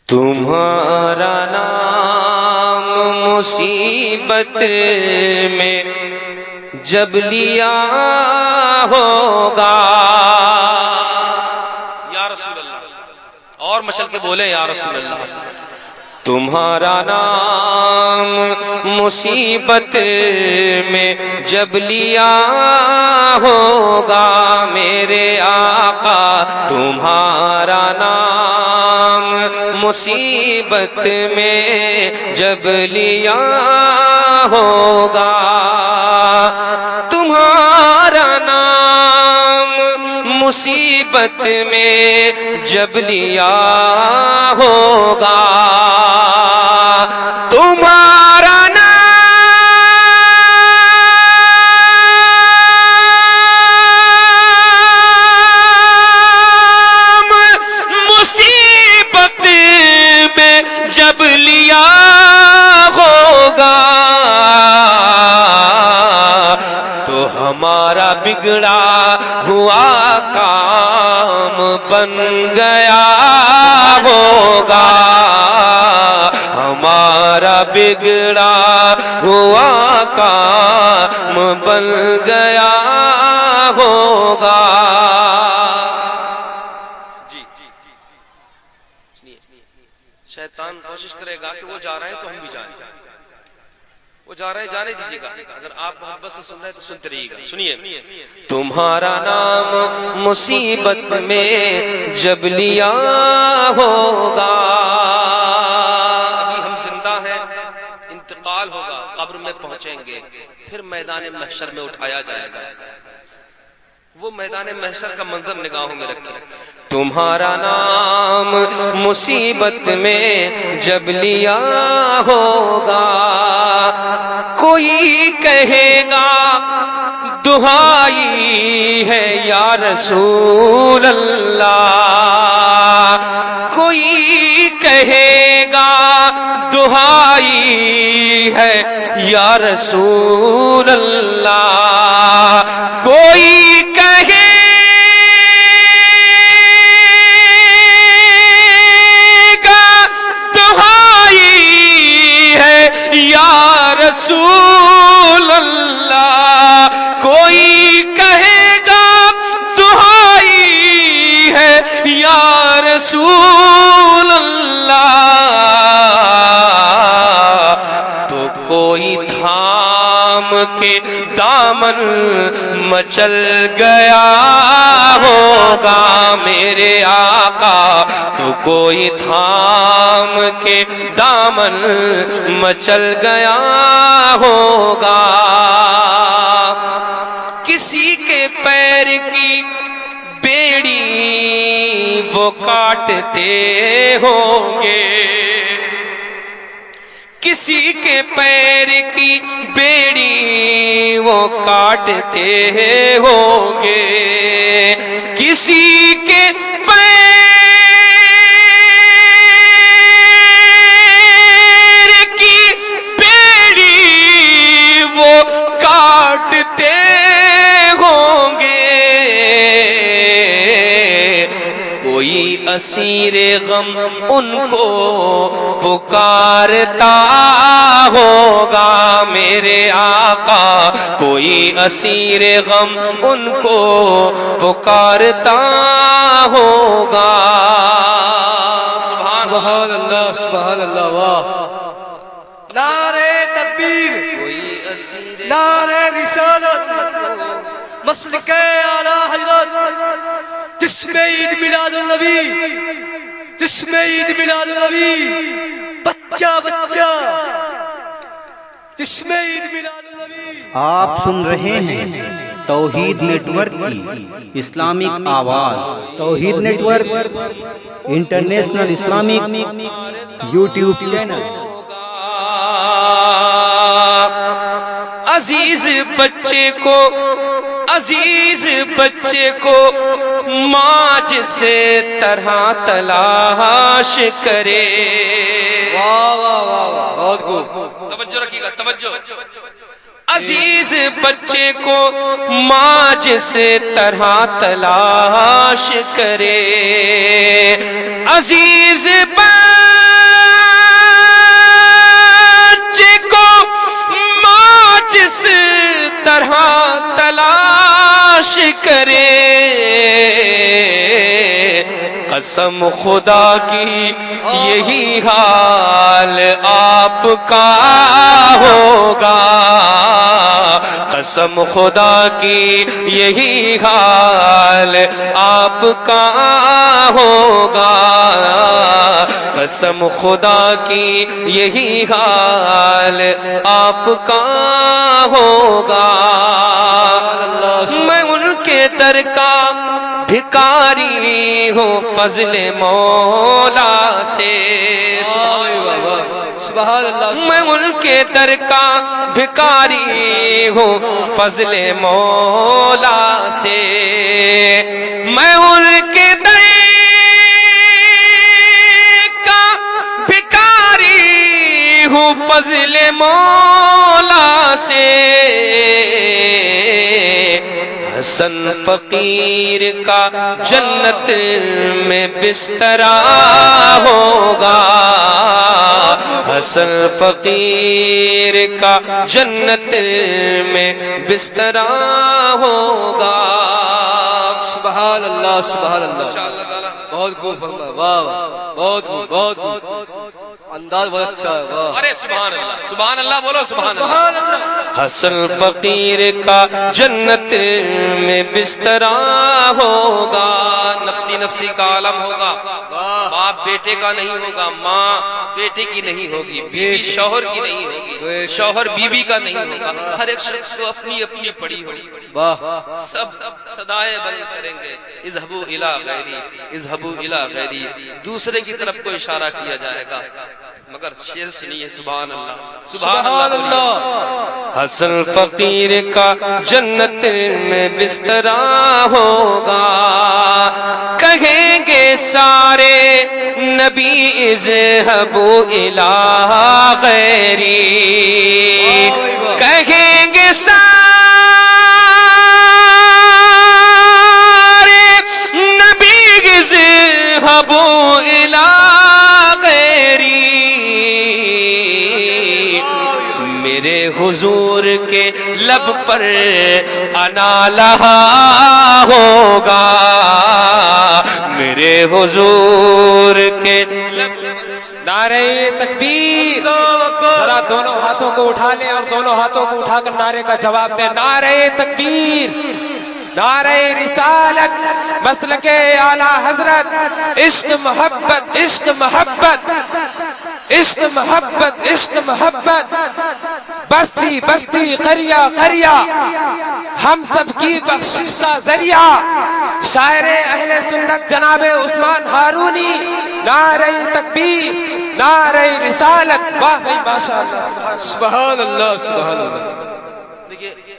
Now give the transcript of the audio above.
تمہارا نام مصیبت میں جب لیا ہوگا، یا رسول اللہ، اور مچل کے بولے یا رسول اللہ، تمہارا نام مصیبت میں جب لیا ہوگا میرے آقا، تمہارا نام مصیبت میں جب لیا ہوگا، تمہارا نام مصیبت میں جب لیا ہوگا، تمہارا نام مصیبت میں جب لیا ہوگا تو ہمارا بگڑا ہوا کام بن گیا ہوگا، ہمارا بگڑا ہوا کام بن گیا ہوگا۔ جی شیطان کوشش کرے گا کہ وہ جا رہے ہیں تو ہم بھی جائیں، وہ جا رہے ہیں جانے دیجیے گا، اگر آپ محبت سے سن رہے ہیں تو سنتے رہیے گا۔ سنیے، تمہارا نام مصیبت میں جب لیا ہوگا، ابھی ہم زندہ ہیں، انتقال ہوگا، قبر میں پہنچیں گے، پھر میدان محشر میں اٹھایا جائے گا، وہ میدان محشر کا منظر نگاہوں میں رکھیں۔ تمہارا نام مصیبت میں جب لیا ہوگا، کوئی کہے گا دہائی ہے یا رسول اللہ، کوئی کہے گا دہائی ہے یا رسول اللہ، کوئی کہے گا دہائی ہے یا رسول اللہ، کوئی کہے گا دہائی ہے یا رسول اللہ، تو کوئی تھام کے دامن مچل گیا ہوگا میرے آقا، تو کوئی تھام کے دامن مچل گیا ہوگا، کسی کے پیر کی بیڑی وہ کاٹتے ہوں گے، کسی کے پیر کی بیڑی وہ کاٹتے ہوں گے، کسی کے پیر کی بیڑی وہ کاٹتے ہوں گے، کوئی اسیر غم ان کو پکارتا ہوگا میرے آقا، کوئی اسیر غم ان کو پکارتا ہوگا۔ سبحان اللہ، سبحان اللہ، واہ، نعرہ تکبیر، کوئی اسیر نعرہ رسالت، مسلک اعلی حضرت، جس میں عید میلاد النبی، جس میں عید میلاد النبی، بچہ بچہ، جس میں عید میلاد النبی۔ آپ سن رہے ہیں توحید نیٹ ورک کی اسلامک آواز، Tauheed network international Islamic YouTube channel. عزیز بچے کو، عزیز بچے کو ماں جسے طرح تلاش کرے، واہ واہ واہ واہ، بہت خوب، توجہ رکھیے گا، توجہ، عزیز بچے کو ماں جس طرح تلاش کرے، عزیز طرح تلاش کرے قسم خدا کی یہی حال آپ کا ہوگا قسم خدا کی یہی حال آپ کا ہوگا قسم خدا کی یہی حال آپ کا ہوگا میں ان کے در کا بھکاری ہوں فضل مولا سے سبحان اللہ میں ان کے در کا بھکاری ہوں فضل مولا سے میں ان کے در کا بھکاری ہوں فضل مولا سے حسن فقیر کا جنت میں بسترا ہوگا حسن فقیر کا جنت میں بسترا ہوگا سبحان اللہ سبحان اللہ بہت خوب فرمایا واہ بہت خوب بہت خوب انداز بہت اچھا ہے واہ ارے سبحان اللہ بولو سبحان اللہ حسن فقیر کا جنت میں بسترا ہوگا نفسی نفسی کا عالم ہوگا باپ بیٹے کا نہیں ہوگا ماں بیٹے کی نہیں ہوگی بیوی شوہر کی نہیں ہوگی شوہر بیوی کا نہیں ہوگا ہر ایک شخص کو اپنی اپنی پڑی ہوگی سب صدائے بلند کریں گے اذهبوا الی غیری اذهبوا الی غیری دوسرے کی طرف کو اشارہ کیا جائے گا مگر شیر سنیے سبحان اللہ سبحان اللہ حسن فقیر کا جنت میں بسترا ہوگا کہیں گے سارے نبی اذهبوا الی غیری کہیں گے سارے نبی اذهبوا الی میرے حضور کے لب پر انا لہا ہوگا میرے حضور کے لب نعرہ تکبیر ذرا دونوں ہاتھوں کو اٹھا لیں اور دونوں ہاتھوں کو اٹھا کر نعرے کا جواب دیں نعرہ تکبیر نعرہ رسالت مسلک اعلی حضرت عشق محبت عشق محبت عشق محبت عشق محبت بستی بستی قریہ قریہ ہم سب کی بخشش کا ذریعہ شاعر اہل سنت جناب عثمان ہارونی نعرہ تکبیر نعرہ رسالت واہ بھائی ماشاءاللہ سبحان سبحان اللہ سبحان اللہ دیکھیے